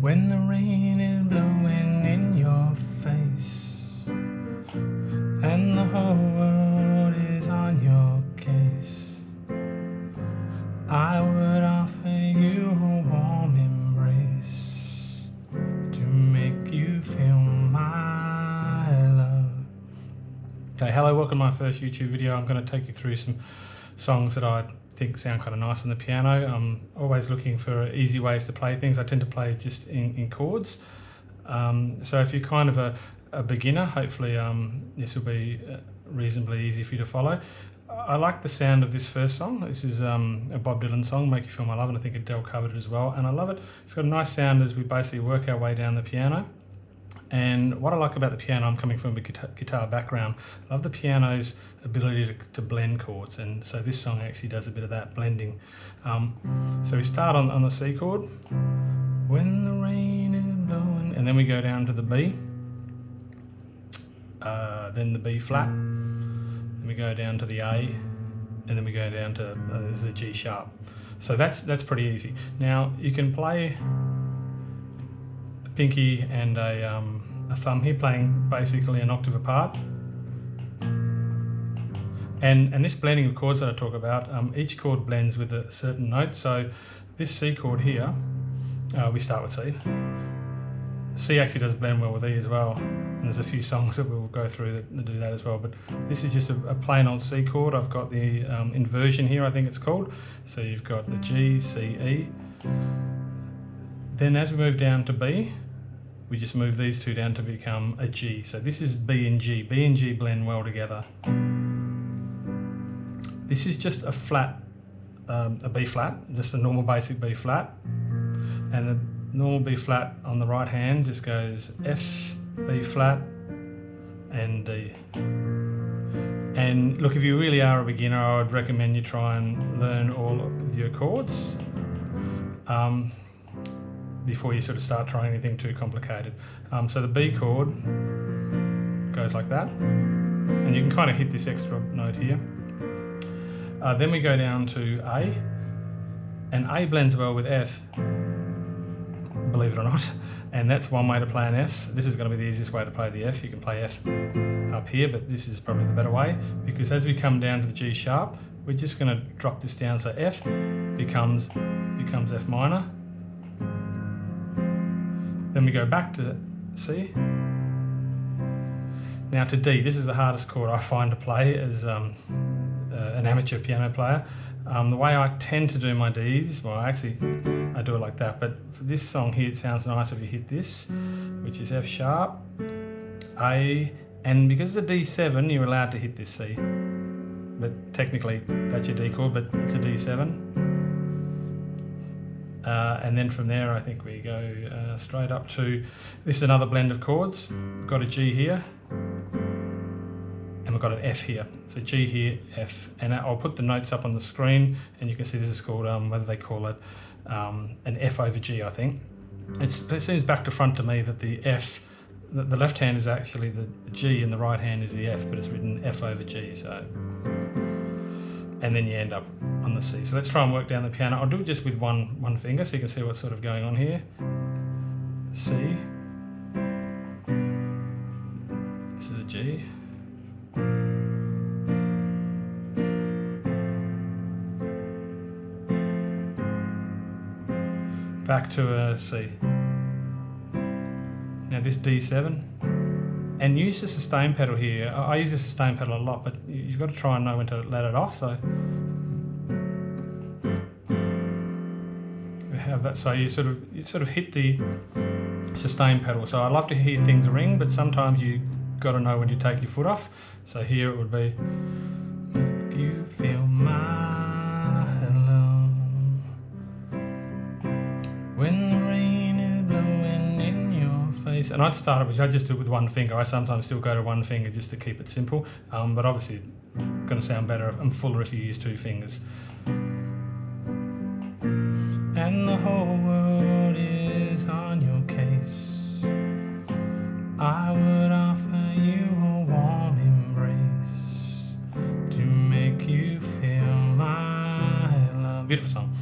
When the rain is blowing in your face and the whole world is on your case, I would offer you a warm embrace to make you feel my love. Okay, hello, welcome to my first YouTube video. I'm going to take you through some songs that I think sound kind of nice on the piano. I'm always looking for easy ways to play things. I tend to play just in chords. So if you're kind of a beginner, hopefully this will be reasonably easy for you to follow. I like the sound of this first song. This is a Bob Dylan song, Make You Feel My Love, and I think Adele covered it as well. And I love it. It's got a nice sound as we basically work our way down the piano. And what I like about the piano, I'm coming from a guitar background, I love the piano's ability to blend chords, and so this song actually does a bit of that blending. So we start on the C chord, when the rain is blowing, and then we go down to the B, then the B flat, then we go down to the A, and then we go down to the G sharp. So that's pretty easy. Now you can play pinky and a thumb here, playing basically an octave apart. And this blending of chords that I talk about, each chord blends with a certain note. So this C chord here, we start with C. C actually does blend well with E as well. And there's a few songs that we'll go through that do that as well. But this is just a plain old C chord. I've got the inversion here, I think it's called. So you've got the G, C, E. Then as we move down to B, we just move these two down to become a G. So this is B and G. B and G blend well together. This is just a flat, a B flat, just a normal basic B flat. And the normal B flat on the right hand just goes F, B flat, and D. And look, if you really are a beginner, I would recommend you try and learn all of your chords before you sort of start trying anything too complicated. So the B chord goes like that, and you can kind of hit this extra note here. Then we go down to A, and A blends well with F, believe it or not, and that's one way to play an F. This is going to be the easiest way to play the F. You can play F up here, but this is probably the better way, because as we come down to the G sharp, we're just going to drop this down, so F becomes F minor. Then we go back to C. Now to D. This is the hardest chord I find to play as an amateur piano player. The way I tend to do my Ds, well actually I do it like that, but for this song here it sounds nice if you hit this, which is F sharp, A, and because it's a D7 you're allowed to hit this C. But technically that's your D chord, but it's a D7. And then from there I think we go straight up to, this is another blend of chords. We've got a G here, and we've got an F here. So G here, F, and I'll put the notes up on the screen, and you can see this is called, whether they call it an F over G, I think. It seems back to front to me that the F, the left hand is actually the G and the right hand is the F, but it's written F over G, so. And then you end up on the C. So let's try and work down the piano. I'll do it just with one finger so you can see what's sort of going on here. C. This is a G. Back to a C. Now this D7. And use the sustain pedal here. I use the sustain pedal a lot, but you've got to try and know when to let it off. So we have that. So you sort of hit the sustain pedal. So I love to hear things ring, but sometimes you got to know when to take your foot off. So here it would be, make you feel my love when the rain is blowing in your face. And I'd start it, I just do it with one finger. I sometimes still go to one finger just to keep it simple, but obviously it's going to sound better and fuller if you use two fingers. And the whole world is on your case, I would offer you a warm embrace to make you feel my love. Beautiful song.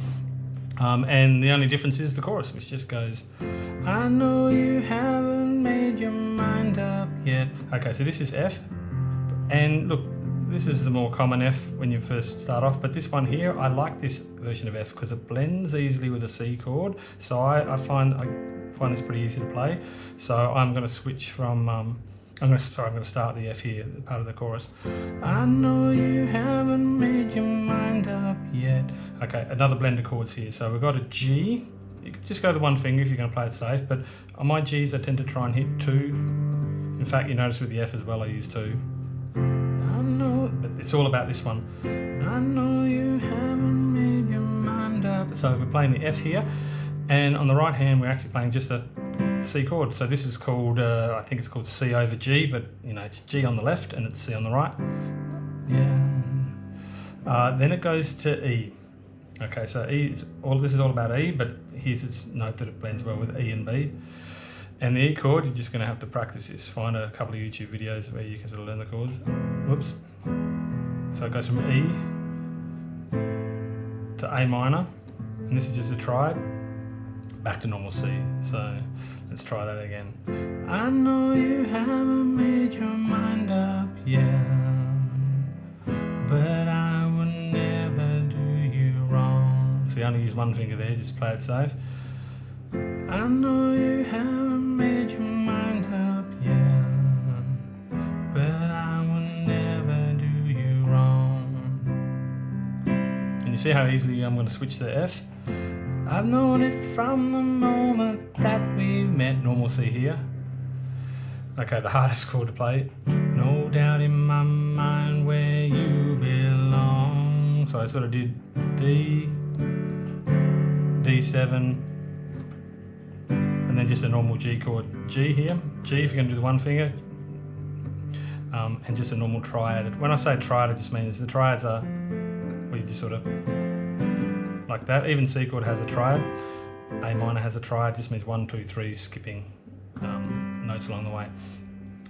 And the only difference is the chorus, which just goes, I know you haven't made your mind up yet. Okay, so this is F, and look, this is the more common F when you first start off, but this one here, I like this version of F because it blends easily with a C chord. So I find this pretty easy to play. So I'm going to switch from, I'm going to start the F here, part of the chorus. I know you haven't made your mind up yet. Okay, another blend of chords here. So we've got a G. You could just go the one finger if you're going to play it safe, but on my Gs I tend to try and hit 2. In fact, you notice with the F as well I use 2. I know, but it's all about this one. I know you haven't made your mind up. So we're playing the F here, and on the right hand we're actually playing just a C chord. So this is called, I think it's called C over G, but you know, it's G on the left and it's C on the right. Yeah. Then it goes to E. Okay, so E, this is all about E, but here's its note that it blends well with E and B. And the E chord, you're just going to have to practice this. Find a couple of YouTube videos where you can sort of learn the chords. Whoops. So it goes from E to A minor, and this is just a triad, back to normal C. So let's try that again. I know you haven't made your mind up yet, but I would never do you wrong. So you only use one finger there, just play it safe. I know you haven't made your mind up yet, but I would never do you wrong. And you see how easily I'm going to switch to F? I've known it from the moment that we met. Normal C here. Okay, the hardest chord to play. No doubt in my mind where you belong. So I sort of did D, D7, and then just a normal G chord. G here. G if you're going to do the one finger. And just a normal triad. When I say triad, it just means the triads are where you just sort of like that. Even C chord has a triad. A minor has a triad. Just means 1, 2, 3 skipping notes along the way.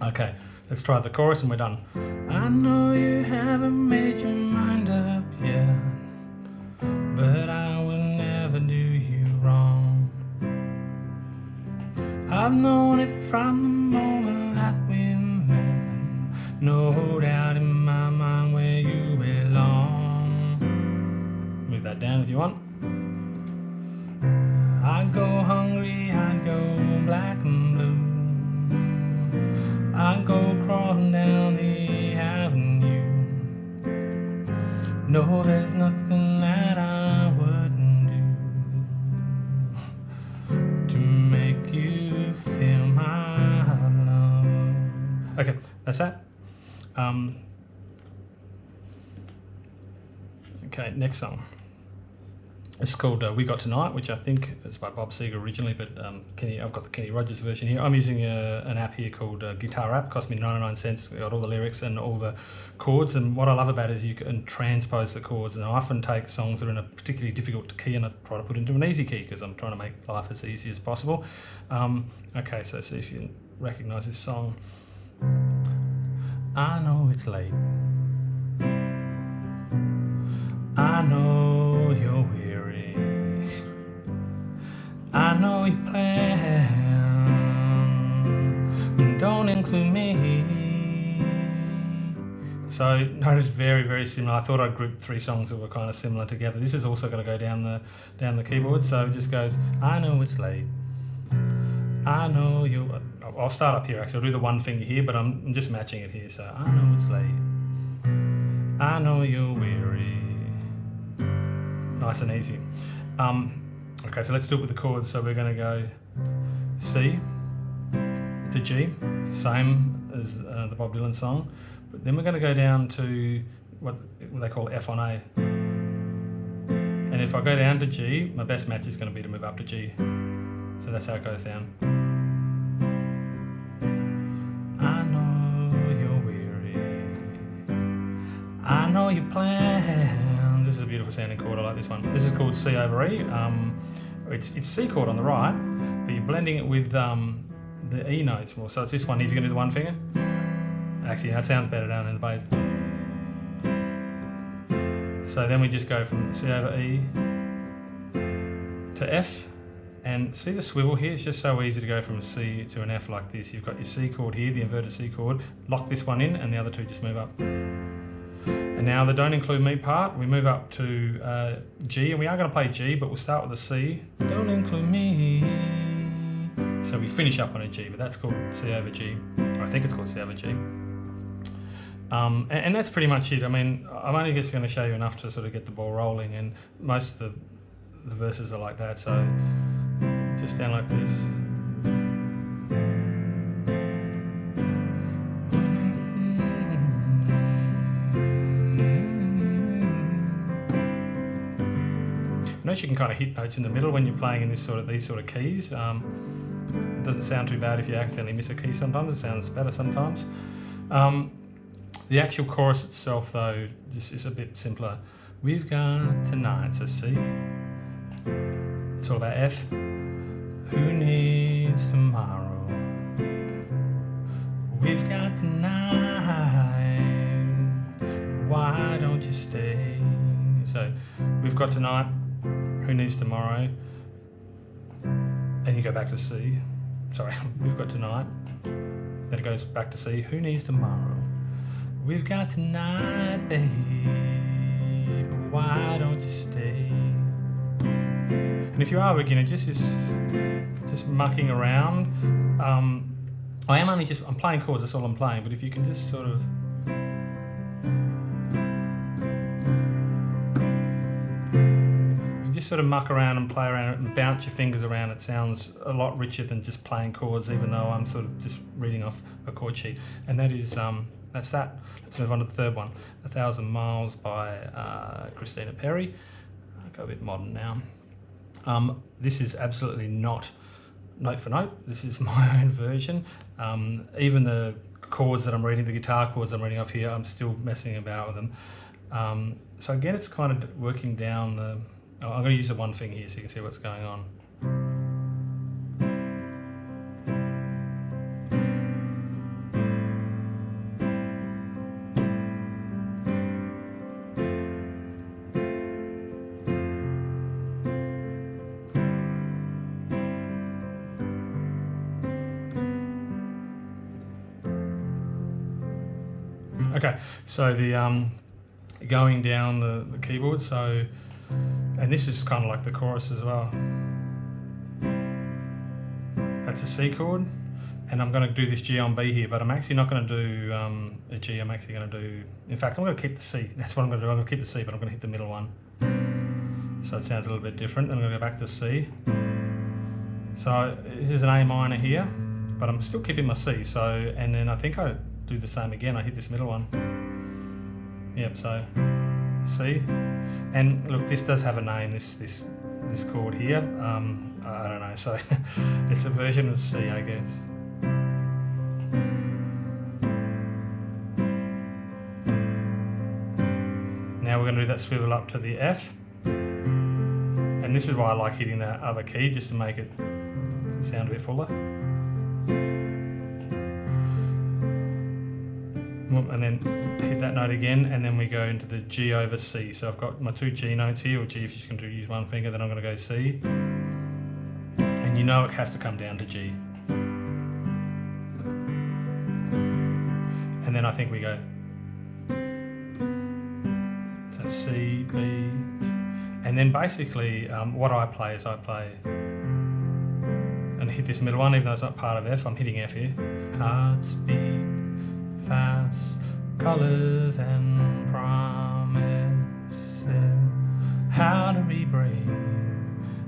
Okay, let's try the chorus and we're done. I know you haven't made your mind up yet, but I will never do you wrong. I've known it from the moment that we met. No doubt in my mind where you belong. Move that down if you want. I'd go hungry, I'd go black and blue. I'd go crawling down the avenue. No, there's nothing that I wouldn't do to make you feel my love. Okay, that's that. Okay, next song. It's called We Got Tonight, which I think is by Bob Seger originally, but I've got the Kenny Rogers version here. I'm using an app here called Guitar App. Cost me 99 cents. Got all the lyrics and all the chords. And what I love about it is you can transpose the chords. And I often take songs that are in a particularly difficult key and I try to put into an easy key because I'm trying to make life as easy as possible. Okay, so see if you recognise this song. I know it's late. I know you're weary. I know you plan, don't include me. So notice very, very similar. I thought I'd group 3 songs that were kind of similar together. This is also going to go down the keyboard. So it just goes, I know it's late. I know you. I'll start up here actually. I'll do the one finger here, but I'm just matching it here. So I know it's late. I know you're weary. Nice and easy. Okay, so let's do it with the chords. So we're going to go C to G, same as the Bob Dylan song. But then we're going to go down to what they call F on A. And if I go down to G, my best match is going to be to move up to G. So that's how it goes down. I know you're weary. I know you plan. This is a beautiful sounding chord. I like this one. This is called C over E. It's C chord on the right, but you're blending it with the E notes more. So it's this one. If you're going to do the one finger, actually that sounds better down in the bass. So then we just go from C over E to F. And see the swivel here? It's just so easy to go from a C to an F like this. You've got your C chord here, the inverted C chord. Lock this one in, and the other two just move up. And now the don't include me part, we move up to G, and we are going to play G, but we'll start with a C. Don't include me. So we finish up on a G, but that's called C over G. I think it's called C over G. And that's pretty much it. I mean, I'm only just going to show you enough to sort of get the ball rolling, and most of the verses are like that. So just down like this. Notice you can kind of hit notes in the middle when you're playing in these sort of keys. It doesn't sound too bad if you accidentally miss a key sometimes. It sounds better sometimes. The actual chorus itself, though, just is a bit simpler. We've got tonight, so C. It's all about F. Who needs tomorrow? We've got tonight. Why don't you stay? So we've got tonight. Who needs tomorrow? And you go back to C. Sorry, we've got tonight. Then it goes back to C. Who needs tomorrow? We've got tonight, babe. Why don't you stay? And if you are a beginner, just mucking around. I'm playing chords, that's all I'm playing, but if you can just sort of muck around and play around it and bounce your fingers around, it sounds a lot richer than just playing chords, even though I'm sort of just reading off a chord sheet. And that is, that's that. Let's move on to the third one, 1,000 Miles by Christina Perri. I'll go a bit modern now. This is absolutely not note for note. This is my own version. Even the chords that I'm reading, the guitar chords I'm reading off here, I'm still messing about with them. So again, it's kind of working down the... I'm going to use the one finger here so you can see what's going on. Okay, so the going down the keyboard, so, and this is kind of like the chorus as well. That's a C chord, and I'm going to do this G on B here, but I'm actually not going to do a G, I'm actually going to do, in fact, I'm going to keep the C. That's what I'm going to do, I'm going to keep the C, but I'm going to hit the middle one. So it sounds a little bit different. Then I'm going to go back to C. So this is an A minor here, but I'm still keeping my C, so, and then I think I do the same again, I hit this middle one. Yep, so C. And look, this does have a name, this chord here. I don't know, so it's a version of C, I guess. Now we're going to do that swivel up to the F. And this is why I like hitting that other key, just to make it sound a bit fuller. And then hit that note again, and then we go into the G over C. So I've got my two G notes here, or G if you can use one finger, then I'm going to go C. And you know it has to come down to G. And then I think we go so C, B, and then basically what I play is I play and hit this middle one, even though it's not part of F, I'm hitting F here. Hearts beat fast, colours and promises. How to be brave?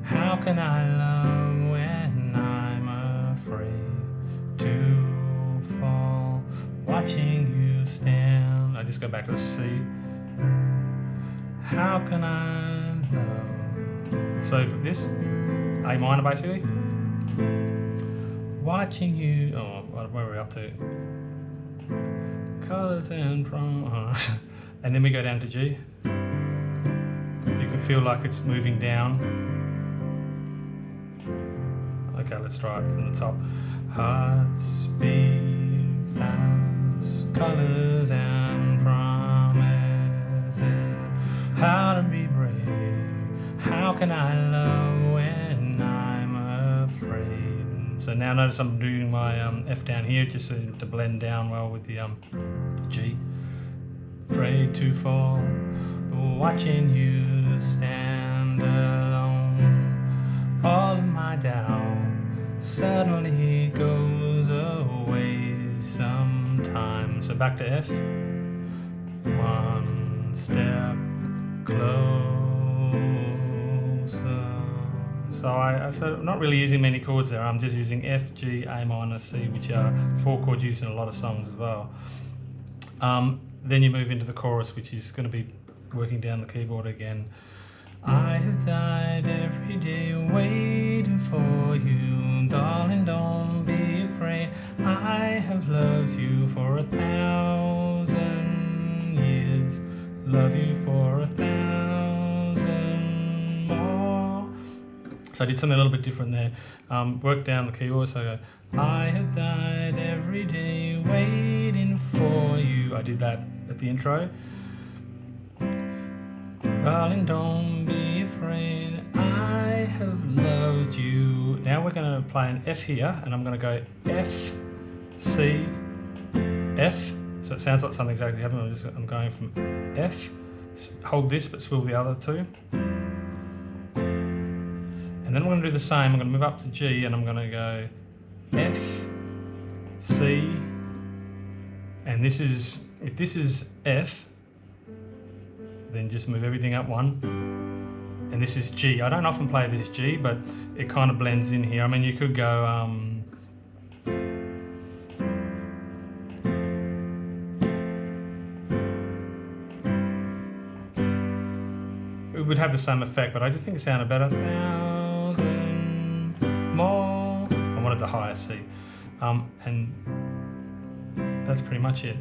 How can I love when I'm afraid to fall? Watching you stand. I just go back to C. How can I love? So this A minor basically. Watching you. Oh, where are we up to? Colours and and then we go down to G. You can feel like it's moving down. Okay, let's try it from the top. Hearts beat fast, colours and promises. How to be brave? How can I love when So now notice I'm doing my F down here just to blend down well with the G. Afraid to fall, watching you stand alone. All of my doubt suddenly goes away sometimes. So back to F. One step closer. So not really using many chords there. I'm just using F, G, A minor, C, which are 4 chords used in a lot of songs as well. Then you move into the chorus, which is going to be working down the keyboard again. I have died every day waiting for you, darling, don't be afraid. I have loved you for 1,000 years, love you for 1,000 more. So I did something a little bit different there. Work down the keyboard, so I go, I have died every day waiting for you. I did that at the intro. Darling, don't be afraid, I have loved you. Now we're going to play an F here, and I'm going to go F, C, F. So it sounds like something's actually happening. I'm going from F, hold this but swivel the other two. And then I'm going to do the same. I'm going to move up to G, and I'm going to go F, C, and this is, if this is F, then just move everything up one, and this is G. I don't often play this G, but it kind of blends in here. I mean, you could go it would have the same effect, but I just think it sounded better. 1,000 more. I wanted the higher C, and that's pretty much it.